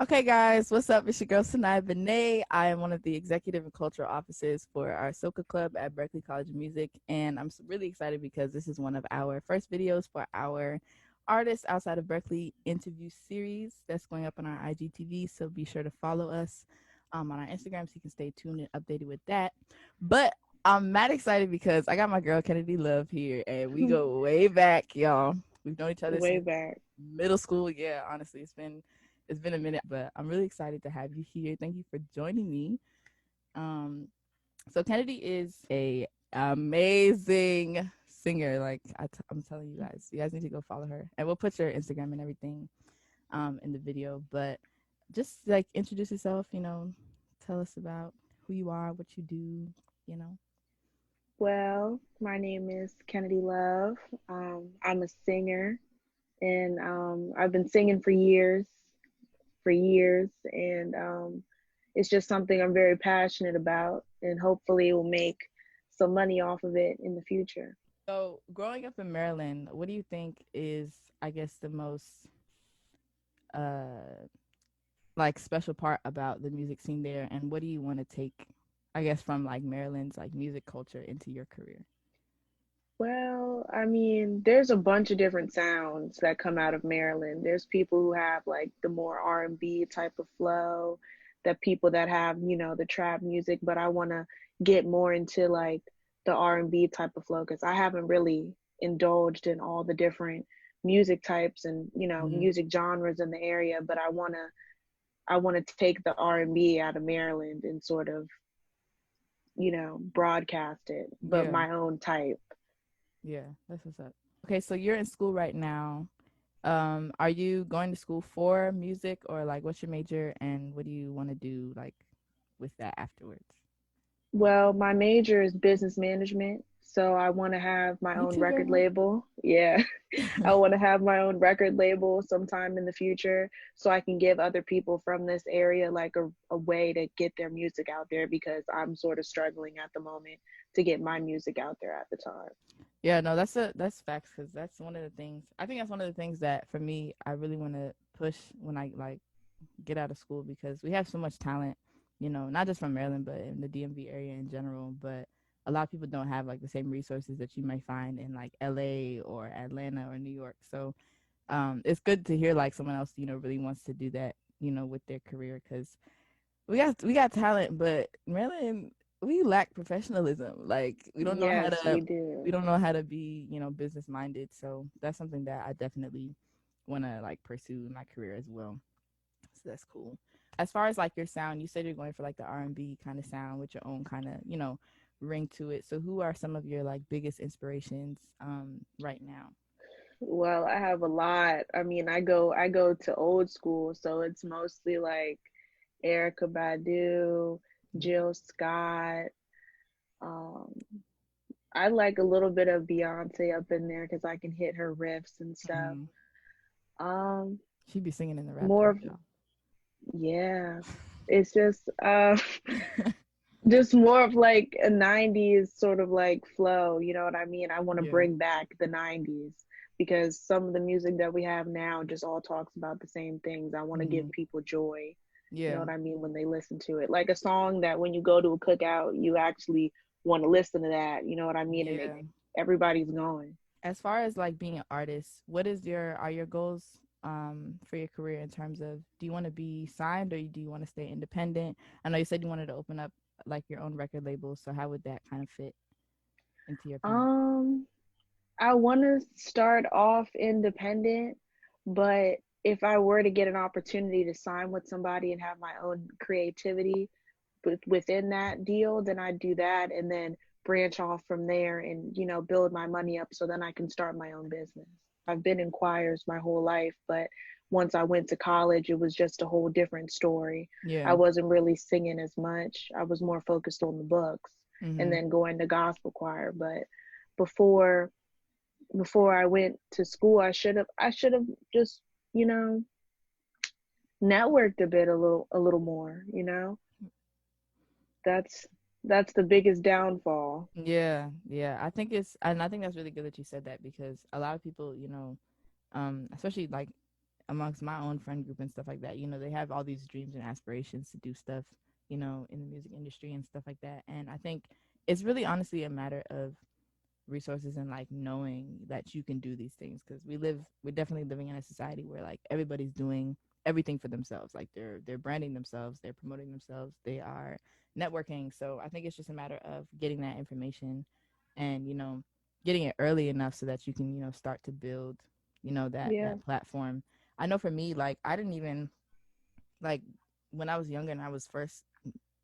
Okay, guys, what's up? It's your girl Sonayah Benee. I am one of the executive and cultural officers for our SOCA club at Berklee College of Music, and I'm really excited because this is one of our first videos for our artists outside of Berklee interview series that's going up on our IGTV. So be sure to follow us on our Instagram so you can stay tuned and updated with that. But I'm mad excited because I got my girl Kennedy Love here, and we go way back, y'all. We've known each other Way since back. middle school. Yeah, honestly, it's been a minute, but I'm really excited to have you here. Thank you for joining me. Um, so Kennedy is a amazing singer. Like I'm telling you guys need to go follow her, and we'll put your Instagram and everything in the video. But just like introduce yourself. Tell us about who you are, what you do. You know. Well, my name is Kennedy Love. I'm a singer, and I've been singing for years, and it's just something I'm very passionate about, and hopefully will make some money off of it in the future. So growing up in Maryland, what do you think is, I guess, the most uh like special part about the music scene there, and what do you want to take, I guess, from like Maryland's like music culture into your career? Well, I mean, there's a bunch of different sounds that come out of Maryland. There's people who have like the more R&B type of flow, the people that have, the trap music, but I want to get more into like the R&B type of flow because I haven't really indulged in all the different music types and, Mm-hmm. music genres in the area, but I want to take the R&B out of Maryland and sort of, broadcast it, but Yeah, my own type. yeah, that's what's up. Okay, so you're in school right now. Are you going to school for music, or like what's your major, and what do you want to do like with that afterwards? Well, my major is business management, so I want to have my Me own too, record girl. label. Yeah, I want to have my own record label sometime in the future so I can give other people from this area like a way to get their music out there because I'm sort of struggling at the moment to get my music out there at the time. Yeah, no, that's facts, because that's one of the things. I think that's one of the things that for me I really want to push when I like get out of school, because we have so much talent, not just from Maryland, but in the DMV area in general. But a lot of people don't have like the same resources that you might find in like LA or Atlanta or New York. So it's good to hear like someone else, really wants to do that, with their career, because we got talent, but Maryland, we lack professionalism. Like Yes, we do. we don't know how to be, business minded. So that's something that I definitely want to like pursue in my career as well. So that's cool. As far as like your sound, you said you're going for like the R&B kind of sound with your own kind of, ring to it. So who are some of your like biggest inspirations right now? Well, I have a lot. I mean, I go to old school, so it's mostly like Erica Badu, Jill Scott. Um, I like a little bit of Beyonce up in there because I can hit her riffs and stuff. Mm-hmm. Um, She be singing in the rap more too, of y'all. yeah, it's just just more of like a 90s sort of like flow, you know what I mean? I want to Yeah. bring back the 90s because some of the music that we have now just all talks about the same things. I want to Mm-hmm. give people joy, you know Yeah. what I mean, when they listen to it. Like a song that when you go to a cookout, you actually want to listen to that, you know what I mean? And Yeah. everybody's going. As far as like being an artist, what is your are your goals for your career, in terms of, do you want to be signed, or do you want to stay independent? I know you said you wanted to open up like your own record label, so how would that kind of fit into your plan? Um, I want to start off independent, but if I were to get an opportunity to sign with somebody and have my own creativity within that deal, then I'd do that and then branch off from there and, build my money up so then I can start my own business. I've been in choirs my whole life, but once I went to college, it was just a whole different story. I Yeah. wasn't really singing as much. I was more focused on the books and Mm-hmm. then going to gospel choir. But before before I went to school, I should have just, you know, networked a bit a little more. That's that's the biggest downfall. Yeah, yeah. I think that's really good that you said that, because a lot of people, especially like amongst my own friend group and stuff like that, they have all these dreams and aspirations to do stuff, in the music industry and stuff like that. And I think it's really honestly a matter of resources and like knowing that you can do these things, because we're definitely living in a society where like everybody's doing everything for themselves. Like they're branding themselves, they're promoting themselves, they are networking. So I think it's just a matter of getting that information and getting it early enough so that you can start to build Yeah. that platform. I know for me, like I didn't even like when I was younger and I was first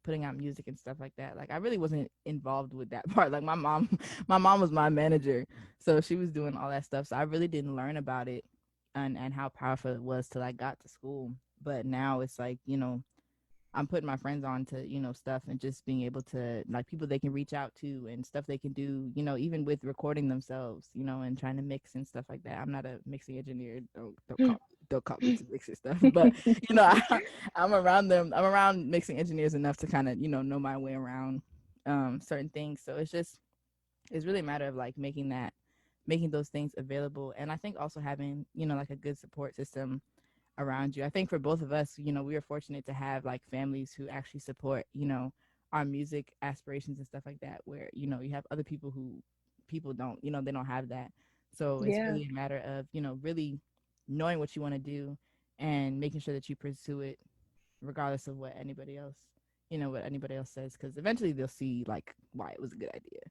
putting out music and stuff like that, like I really wasn't involved with that part. Like my mom my mom was my manager, so she was doing all that stuff, so I really didn't learn about it and how powerful it was till I got to school. But now it's like I'm putting my friends on to, stuff, and just being able to like people they can reach out to and stuff they can do, even with recording themselves, and trying to mix and stuff like that. I'm not a mixing engineer. Don't call me to mix and stuff. But, I'm around them. I'm around mixing engineers enough to kind of, know my way around certain things. So it's really a matter of like making those things available. And I think also having, like a good support system around you. I think for both of us, we are fortunate to have like families who actually support, our music aspirations and stuff like that, where, you have other people who people don't, they don't have that. So it's Yeah. really a matter of, really knowing what you want to do and making sure that you pursue it regardless of what anybody else says, because eventually they'll see like why it was a good idea.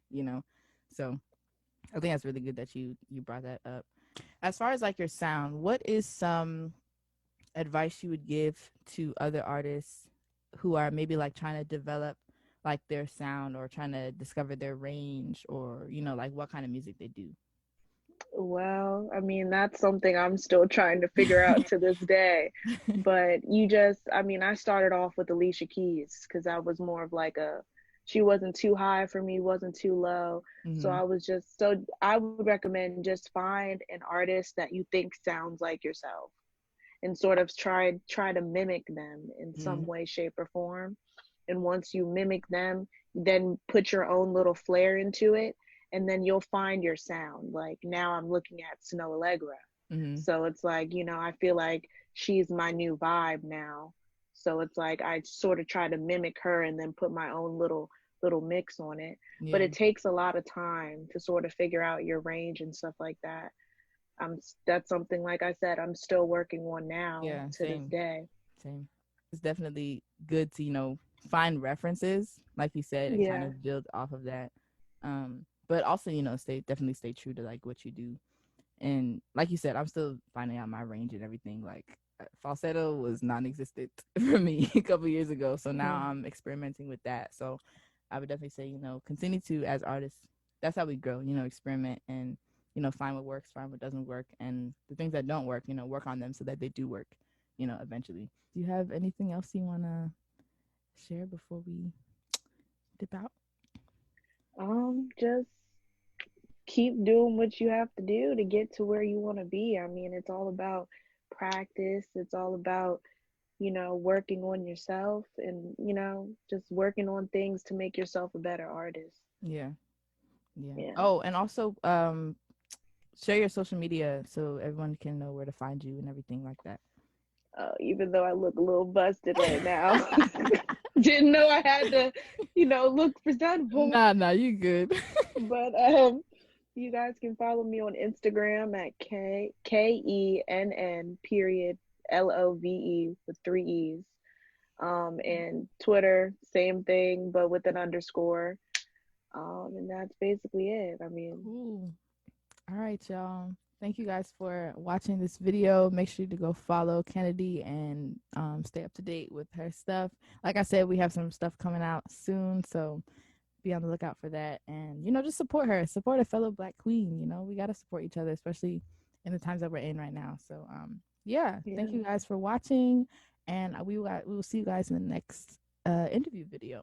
So I think that's really good that you brought that up. As far as like your sound, what is some advice you would give to other artists who are maybe like trying to develop like their sound or trying to discover their range, or like what kind of music they do? Well, I mean, that's something I'm still trying to figure out to this day. But I mean, I started off with Alicia Keys because I was more of like she wasn't too high for me, wasn't too low. So Mhm. I would recommend just find an artist that you think sounds like yourself and sort of try to mimic them in some Mhm. way, shape, or form. And once you mimic them, then put your own little flair into it, and then you'll find your sound. Like now I'm looking at Snow Allegra. Mhm. So it's like, I feel like she's my new vibe now. So it's like I sort of try to mimic her and then put my own little mix on it. But Yeah. it takes a lot of time to sort of figure out your range and stuff like that. That's something, like I said, I'm still working on now Yeah. to this Same. day. Same. It's definitely good to find references, like you said, and kind Yeah. of build off of that. But also stay true to like what you do. And like you said, I'm still finding out my range and everything. Like falsetto was non-existent for me a couple years ago, so now Mm-hmm. I'm experimenting with that. So I would definitely say continue to, as artists, that's how we grow. Experiment and find what works, find what doesn't work, and the things that don't work, work on them so that they do work. Eventually. Do you have anything else you wanna share before we dip out? Just keep doing what you have to do to get to where you want to be. I mean, it's all about practice. It's all about, working on yourself and, just working on things to make yourself a better artist. Yeah, yeah. Yeah. Oh, and also share your social media so everyone can know where to find you and everything like that. Even though I look a little busted right now, didn't know I had to, look presentable. Nah, you good. But you guys can follow me on Instagram at KENN period LOVE with three E's. And Twitter, same thing, but with an underscore. And that's basically it. I mean, Cool. All right, y'all. Thank you guys for watching this video. Make sure to go follow Kennedy and stay up to date with her stuff. Like I said, we have some stuff coming out soon, so be on the lookout for that. And just support her, support a fellow Black queen. We gotta support each other, especially in the times that we're in right now. So yeah, thank yeah. you guys for watching, and we will see you guys in the next interview video.